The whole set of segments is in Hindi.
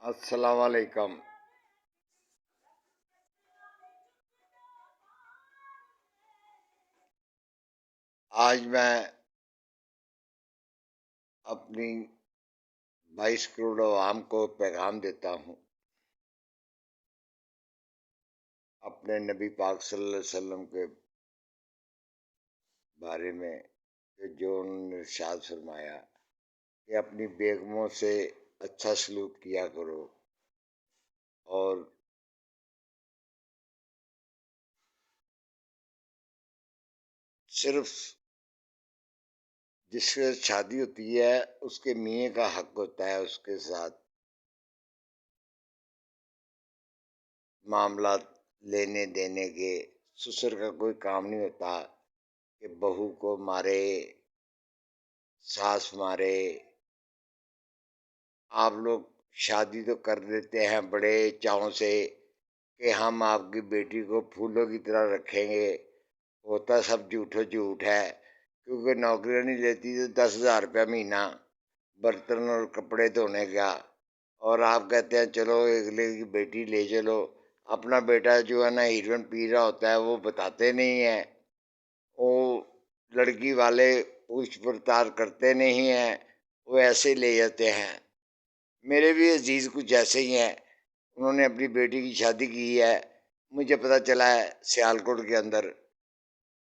अस्सलाम वालेकुम। आज मैं अपनी 22 करोड़ आवाम को पैगाम देता हूँ अपने नबी पाक सल्लल्लाहु अलैहि वसल्लम के बारे में कि जो उन्होंने इरशाद फरमाया कि अपनी बेगमों से अच्छा सलूक किया करो और सिर्फ जिससे शादी होती है उसके मियाँ का हक होता है उसके साथ मामला लेने देने के। ससुर का कोई काम नहीं होता कि बहू को मारे, सास मारे। आप लोग शादी तो कर देते हैं बड़े चाव से कि हम आपकी बेटी को फूलों की तरह रखेंगे। होता सब झूठो झूठ है, क्योंकि नौकरी नहीं लेती तो 10,000 रुपया महीना बर्तन और कपड़े धोने का। और आप कहते हैं चलो अगले की बेटी ले चलो। अपना बेटा जो है ना हीरोइन पी रहा होता है वो बताते नहीं है। वो लड़की वाले पूछ पड़ताल करते नहीं हैं, वो ऐसे ले जाते हैं। मेरे भी अजीज कुछ ऐसे ही हैं। उन्होंने अपनी बेटी की शादी की है। मुझे पता चला है सियालकोट के अंदर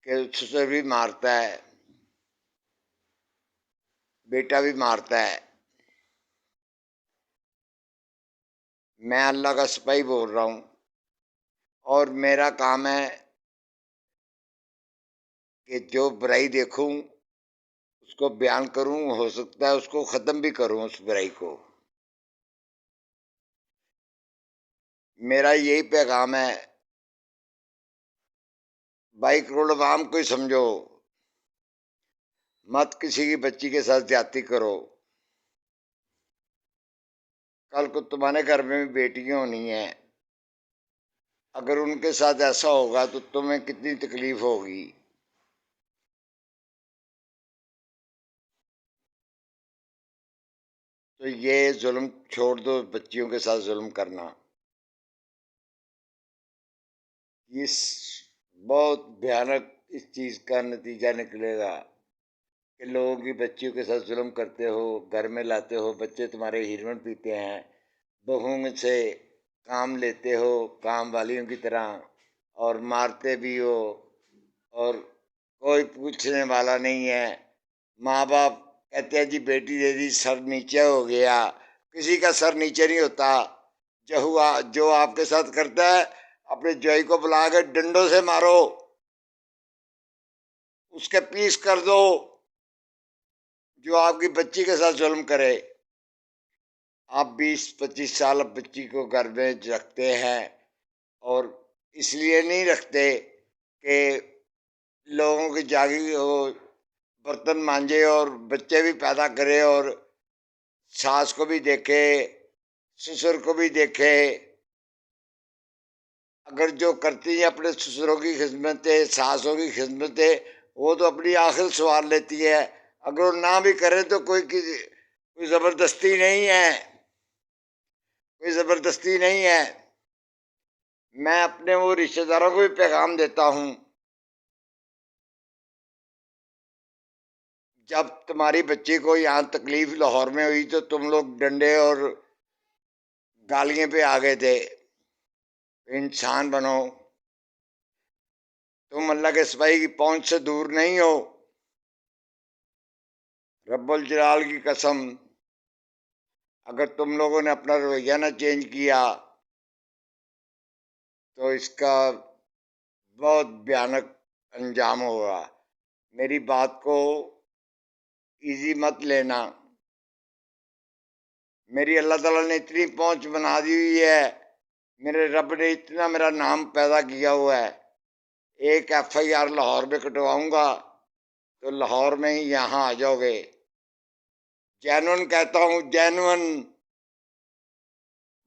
कि ससुर भी मारता है, बेटा भी मारता है। मैं अल्लाह का सिपाही बोल रहा हूँ और मेरा काम है कि जो बुराई देखूं उसको बयान करूं, हो सकता है उसको ख़त्म भी करूं उस बुराई को। मेरा यही पैगाम है, 22 करोड़ आवाम को ही समझो, मत किसी की बच्ची के साथ ज्यादती करो। कल को तुम्हारे घर में भी बेटियां होनी है, अगर उनके साथ ऐसा होगा तो तुम्हें कितनी तकलीफ होगी। तो ये जुल्म छोड़ दो, बच्चियों के साथ जुल्म करना। इस बहुत भयानक इस चीज का नतीजा निकलेगा कि लोगों की बच्चियों के साथ जुल्म करते हो, घर में लाते हो, बच्चे तुम्हारे हीरोइन पीते हैं, बहुओं से काम लेते हो काम वालियों की तरह और मारते भी हो और कोई पूछने वाला नहीं है। माँ बाप कहते हैं जी बेटी दे दी, सर नीचे हो गया। किसी का सर नीचे नहीं होता। जो आपके साथ करता है अपने जोई को बुला कर डंडों से मारो, उसके पीस कर दो। जो आपकी बच्ची के साथ जुल्म करे, आप 20-25 साल बच्ची को घर में रखते हैं और इसलिए नहीं रखते कि लोगों की जागी हो, बर्तन मांजे और बच्चे भी पैदा करे और सास को भी देखे, ससुर को भी देखे। अगर जो करती है अपने ससुरों की खिदमतें, सासों की खिदमतें, वो तो अपनी आखिर संवार लेती है। अगर वो ना भी करे तो कोई ज़बरदस्ती नहीं है, कोई ज़बरदस्ती नहीं है। मैं अपने वो रिश्तेदारों को भी पैगाम देता हूँ, जब तुम्हारी बच्ची को यहाँ तकलीफ लाहौर में हुई तो तुम लोग डंडे और गालियों पे आ गए थे। इंसान बनो, तुम अल्लाह के सिपाही की पहुंच से दूर नहीं हो। रब्बुल जलाल की कसम, अगर तुम लोगों ने अपना रवैया ना चेंज किया तो इसका बहुत भयानक अंजाम होगा। मेरी बात को इजी मत लेना। मेरी अल्लाह ताला ने इतनी पहुंच बना दी हुई है, मेरे रब ने इतना मेरा नाम पैदा किया हुआ है। एक FIR लाहौर में कटवाऊंगा तो लाहौर में ही यहाँ आ जाओगे। जैनुअन कहता हूँ, जैनुअन,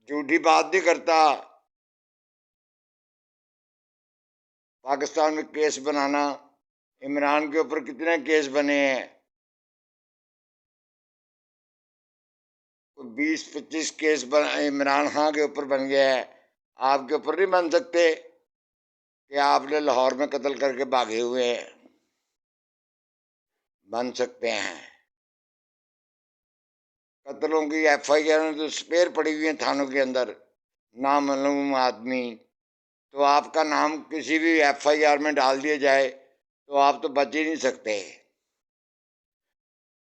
झूठी बात नहीं करता। पाकिस्तान में केस बनाना, इमरान के ऊपर कितने केस बने हैं, 20-25 केस इमरान खान के ऊपर बन गया है, आपके ऊपर नहीं बन सकते कि आपने लाहौर में कत्ल करके भागे हुए हैं? बन सकते हैं। कत्लों की FIR में तो स्पेयर पड़ी हुई है थानों के अंदर, नामालूम आदमी। तो आपका नाम किसी भी FIR में डाल दिया जाए तो आप तो बच ही नहीं सकते।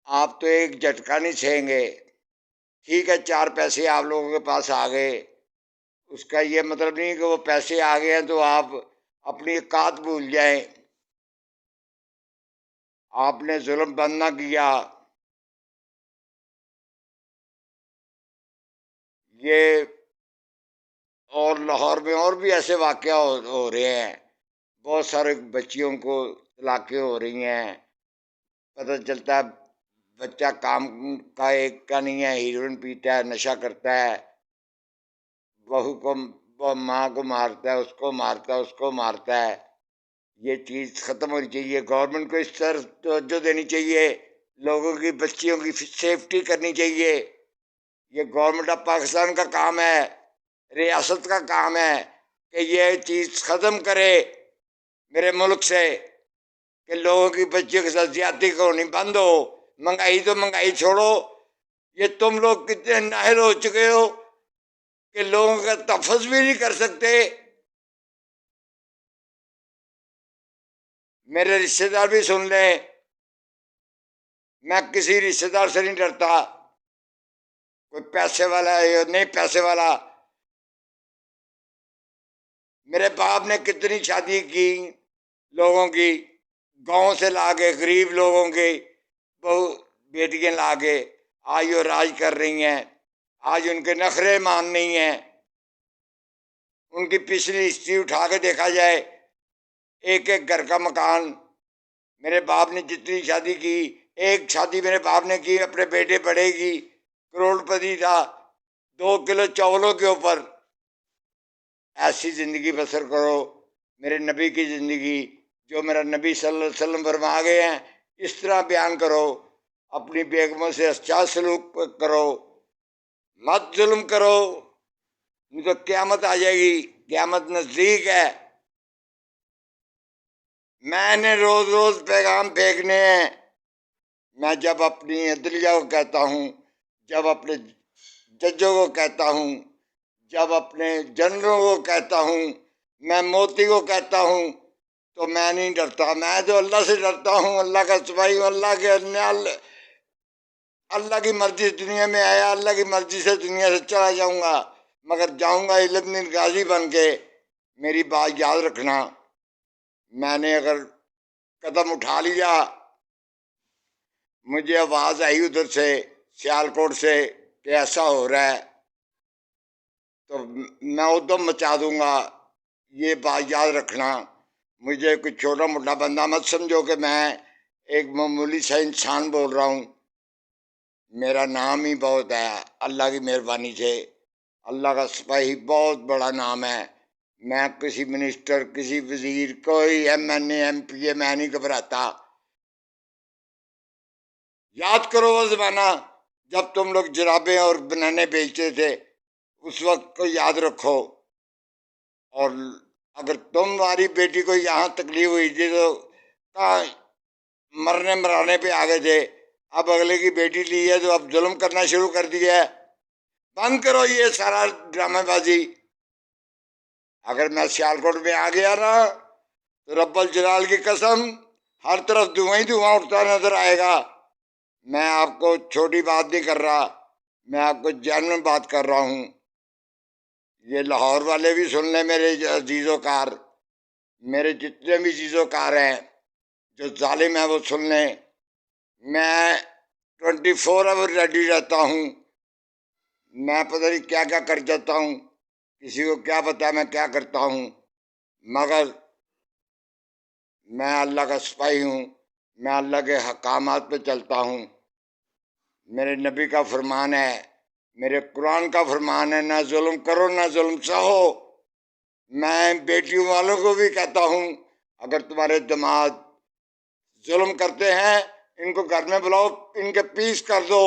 आप तो एक झटका नहीं सहेंगे। ठीक है, 4 पैसे आप लोगों के पास आ गए, उसका ये मतलब नहीं कि वो पैसे आ गए हैं तो आप अपनी औकात भूल जाएं। आपने जुल्म बंद ना किया। ये और लाहौर में और भी ऐसे वाक़या हो रहे हैं। बहुत सारे बच्चियों को तलाक़ें हो रही हैं। पता चलता है बच्चा काम का एक का नहीं है, हीरोइन पीता है, नशा करता है, बहू को माँ को मारता है, उसको मारता है, उसको मारता है। ये चीज़ ख़त्म होनी चाहिए। गवर्नमेंट को इस तरफ तवज्जो देनी चाहिए, लोगों की बच्चियों की सेफ्टी करनी चाहिए। ये गवर्नमेंट ऑफ पाकिस्तान का काम है, रियासत का काम है कि ये चीज़ ख़त्म करे मेरे मुल्क से, कि लोगों की बच्चियों के साथ ज्यादती होनी बंद हो। महंगाई तो महंगाई छोड़ो, ये तुम लोग कितने नाहिल हो चुके हो कि लोगों का तफज भी नहीं कर सकते। मेरे रिश्तेदार भी सुन लें, मैं किसी रिश्तेदार से नहीं डरता, कोई पैसे वाला है या नहीं पैसे वाला। मेरे बाप ने कितनी शादी की लोगों की, गांव से लाके गरीब लोगों के बहु बेटियां लाके आज वो राज कर रही हैं। आज उनके नखरे मान नहीं है। उनकी पिछली हिस्ट्री उठा के देखा जाए, एक एक घर का मकान। मेरे बाप ने जितनी शादी की, एक शादी मेरे बाप ने की अपने बेटे बड़े की, करोड़पति था, 2 किलो चावलों के ऊपर। ऐसी ज़िंदगी बसर करो, मेरे नबी की ज़िंदगी, जो मेरा नबी सल्लल्लाहु अलैहि वसल्लम फरमा गए हैं, इस तरह बयान करो। अपनी बेगमों से अच्छा सलूक करो, मत जुल्म करो, नहीं तो क़यामत आ जाएगी। क़यामत नज़दीक है। मैंने रोज़ रोज़ पैगाम फेंकने हैं। मैं जब अपनी अदलिया को कहता हूँ, जब अपने जजों को कहता हूँ, जब अपने जनरलों को कहता हूँ, मैं मोती को कहता हूँ, तो मैं नहीं डरता। मैं तो अल्लाह से डरता हूँ, अल्लाह का सिपाही हूँ, अल्लाह के अल्लाह की मर्जी दुनिया में आया, अल्लाह की मर्जी से दुनिया से चला जाऊँगा, मगर जाऊँगा इल्मुद्दीन गाजी बन के। मेरी बात याद रखना। मैंने अगर कदम उठा लिया, मुझे आवाज़ आई उधर से सियालकोट से कि ऐसा हो रहा है, तो मैं उद्यम मचा दूंगा। ये बात याद रखना। मुझे कोई छोटा मोटा बंदा मत समझो कि मैं एक मामूली सा इंसान बोल रहा हूँ। मेरा नाम ही बहुत है अल्लाह की मेहरबानी से। अल्लाह का सिपाही बहुत बड़ा नाम है। मैं किसी मिनिस्टर, किसी वजीर, कोई MNA MPA मैं नहीं घबराता। याद करो वो ज़माना जब तुम लोग जराबें और बनाने बेचते थे, उस वक्त को याद रखो। और अगर तुम्हारी बेटी को यहाँ तकलीफ हुई थी तो कहाँ मरने मराने पे आ गए थे। अब अगले की बेटी ली है तो अब जुल्म करना शुरू कर दिया है। बंद करो ये सारा ड्रामेबाजी। अगर मैं सियालकोट में आ गया ना तो रब्बुल जलाल की कसम हर तरफ धुआं ही धुआं उठता नजर आएगा। मैं आपको छोटी बात नहीं कर रहा, मैं आपको जेन्युइन बात कर रहा हूँ। ये लाहौर वाले भी सुन लें, मेरे अजीज़ोकार, मेरे जितने भी चीज़ोकार हैं जो जालिम है वो सुन लें। मैं 24 आवर रेडी रहता हूँ। मैं पता नहीं क्या क्या कर जाता हूँ, किसी को क्या पता मैं क्या करता हूँ, मगर मैं अल्लाह का सिपाही हूँ। मैं अल्लाह के हकामात पे चलता हूँ। मेरे नबी का फरमान है, मेरे कुरान का फरमान है, ना जुल्म करो ना जुल्म सहो। मैं बेटियों वालों को भी कहता हूँ, अगर तुम्हारे दामाद जुल्म करते हैं, इनको घर में बुलाओ, इनके पीस कर दो।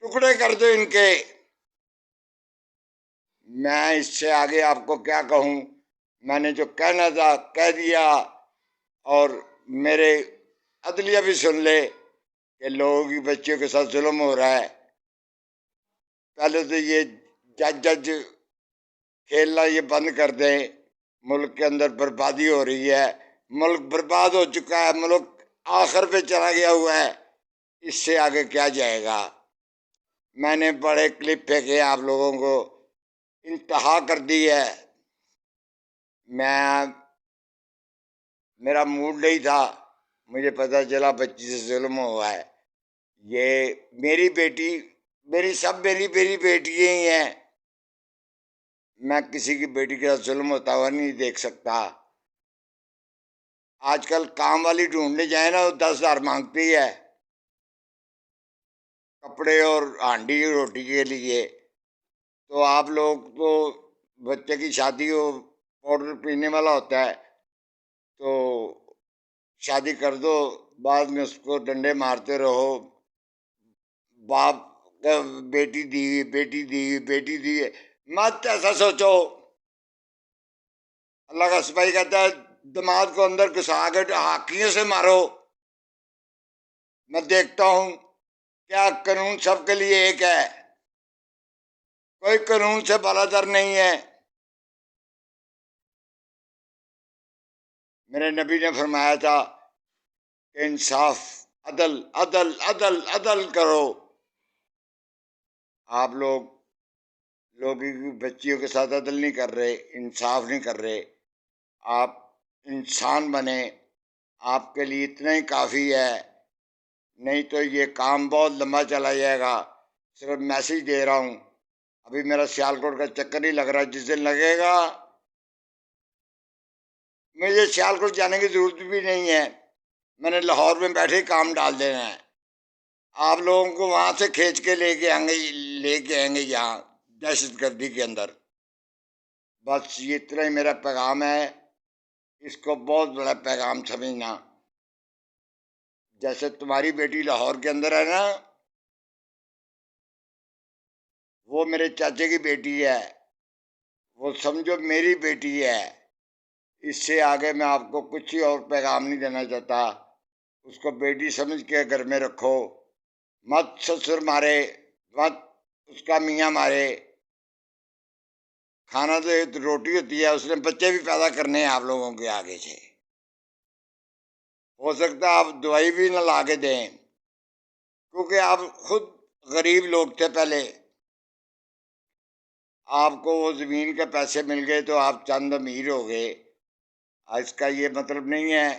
टुकड़े कर दो इनके। मैं इससे आगे आपको क्या कहूं, मैंने जो कहना था कह दिया। और मेरे अदलिया भी सुन ले कि लोगों की बच्चियों के साथ जुल्म हो रहा है। पहले तो ये जज खेलना ये बंद कर दें। मुल्क के अंदर बर्बादी हो रही है, मुल्क बर्बाद हो चुका है, मुल्क आखिर पे चला गया हुआ है, इससे आगे क्या जाएगा। मैंने बड़े क्लिप फेंके आप लोगों को, इंतहा कर दी है। मैं मेरा मूड नहीं था, मुझे पता चला बच्ची से जुल्म हुआ है। ये मेरी बेटी, मेरी बेटियां ही हैं। मैं किसी की बेटी के साथ जुल्म होता हुआ नहीं देख सकता। आजकल काम वाली ढूंढने जाए ना, 10,000 मांगती है कपड़े और हांडी रोटी के लिए। तो आप लोग तो बच्चे की शादी हो, पाउडर पीने वाला होता है तो शादी कर दो, बाद में उसको डंडे मारते रहो। बाप का बेटी दी, बेटी दी, बेटी दी, मत ऐसा सोचो। अल्लाह का सिपाही कहता है दिमाग को अंदर घुसा के हाकियों से मारो। मैं देखता हूं क्या कानून सबके लिए एक है, कोई कानून से बालादर नहीं है। मेरे नबी ने फरमाया था कि इंसाफ, अदल अदल अदल अदल करो। आप लोग लोगों की बच्चियों के साथ अदल नहीं कर रहे, इंसाफ नहीं कर रहे। आप इंसान बने, आपके लिए इतना ही काफ़ी है। नहीं तो ये काम बहुत लंबा चला जाएगा। सिर्फ मैसेज दे रहा हूँ, अभी मेरा सियालकोट का चक्कर नहीं लग रहा। जिस दिन लगेगा, मुझे सियालकोट जाने की जरूरत भी नहीं है, मैंने लाहौर में बैठे ही काम डाल देना है। आप लोगों को वहां से खींच के लेके आएंगे यहाँ दहशतगर्दी के अंदर। बस ये इतना ही मेरा पैगाम है, इसको बहुत बड़ा पैगाम समझना। जैसे तुम्हारी बेटी लाहौर के अंदर है ना, वो मेरे चाचे की बेटी है, वो समझो मेरी बेटी है। इससे आगे मैं आपको कुछ ही और पैगाम नहीं देना चाहता। उसको बेटी समझ के घर में रखो, मत ससुर मारे, मत उसका मियाँ मारे। खाना तो एक रोटी होती है, उसने बच्चे भी पैदा करने हैं आप लोगों के आगे से। हो सकता है आप दवाई भी ना ला के दें, क्योंकि आप खुद गरीब लोग थे पहले। आपको वो जमीन के पैसे मिल गए तो आप चंद अमीर हो गए। इसका ये मतलब नहीं है।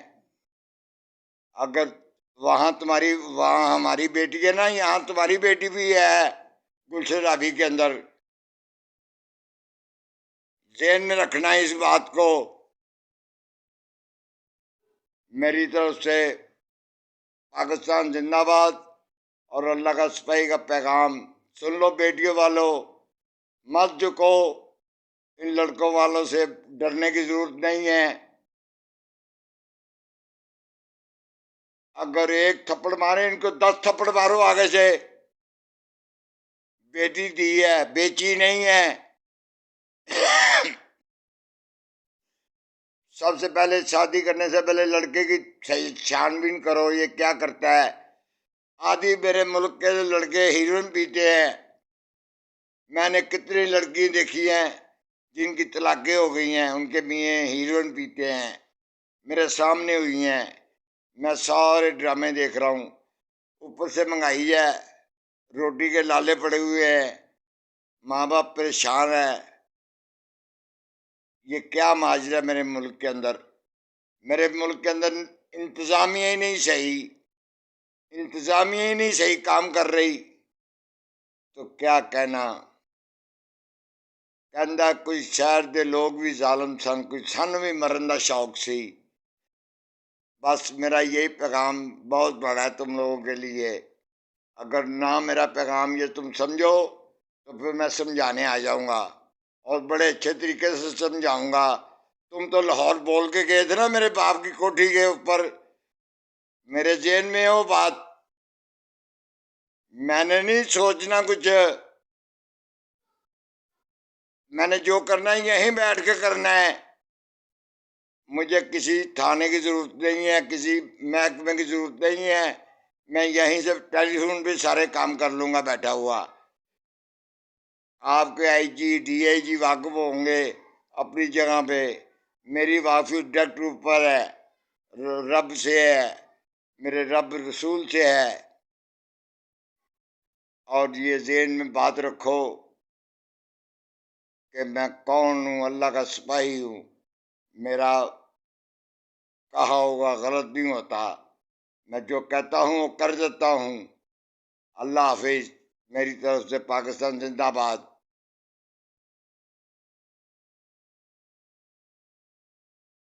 अगर वहां हमारी बेटी है ना, यहाँ तुम्हारी बेटी भी है गुलशन राबी के अंदर। जेहन में रखना है इस बात को। मेरी तरफ से पाकिस्तान जिंदाबाद। और अल्लाह का सिपाही का पैगाम सुन लो बेटियों वालों, मत झुको। इन लड़कों वालों से डरने की जरूरत नहीं है। अगर एक थप्पड़ मारे, इनको 10 थप्पड़ मारो आगे से। बेटी दी है, बेची नहीं है। सबसे पहले शादी करने से पहले लड़के की छानबीन करो, ये क्या करता है। आदि मेरे मुल्क के लड़के हीरोइन पीते हैं। मैंने कितनी लड़की देखी हैं जिनकी तलाकें हो गई हैं, उनके मियाँ हीरोइन पीते हैं, मेरे सामने हुई हैं। मैं सारे ड्रामे देख रहा हूँ। ऊपर से महंगाई है, रोटी के लाले पड़े हुए हैं, माँ बाप परेशान है। ये क्या माजरा मेरे मुल्क के अंदर। मेरे मुल्क के अंदर इंतजामिया ही नहीं सही, इंतजामिया ही नहीं सही काम कर रही, तो क्या कहना। कहता कुछ शहर के लोग भी जालम सन, कुछ सन भी मरन का शौक सी। बस मेरा यही पैगाम बहुत बड़ा है तुम लोगों के लिए। अगर ना मेरा पैगाम ये तुम समझो तो फिर मैं समझाने आ जाऊंगा, और बड़े अच्छे तरीके से समझाऊंगा। तुम तो लाहौर बोल के गए थे ना मेरे बाप की कोठी के ऊपर, मेरे जेन में हो बात। मैंने नहीं सोचना कुछ, मैंने जो करना है यहीं बैठ के करना है। मुझे किसी थाने की जरूरत नहीं है, किसी महकमे की जरूरत नहीं है। मैं यहीं से टेलीफोन पे सारे काम कर लूंगा बैठा हुआ। आपके आईजी डीआईजी वाकिफ होंगे अपनी जगह पे। मेरी वाकफी डायरेक्ट ऊपर है, रब से है, मेरे रब रसूल से है। और ये ज़हन में बात रखो कि मैं कौन हूँ, अल्लाह का सिपाही हूँ। मेरा कहा होगा गलत नहीं होता, मैं जो कहता हूँ वो कर देता हूँ। अल्लाह हाफिज। मेरी तरफ से पाकिस्तान जिंदाबाद।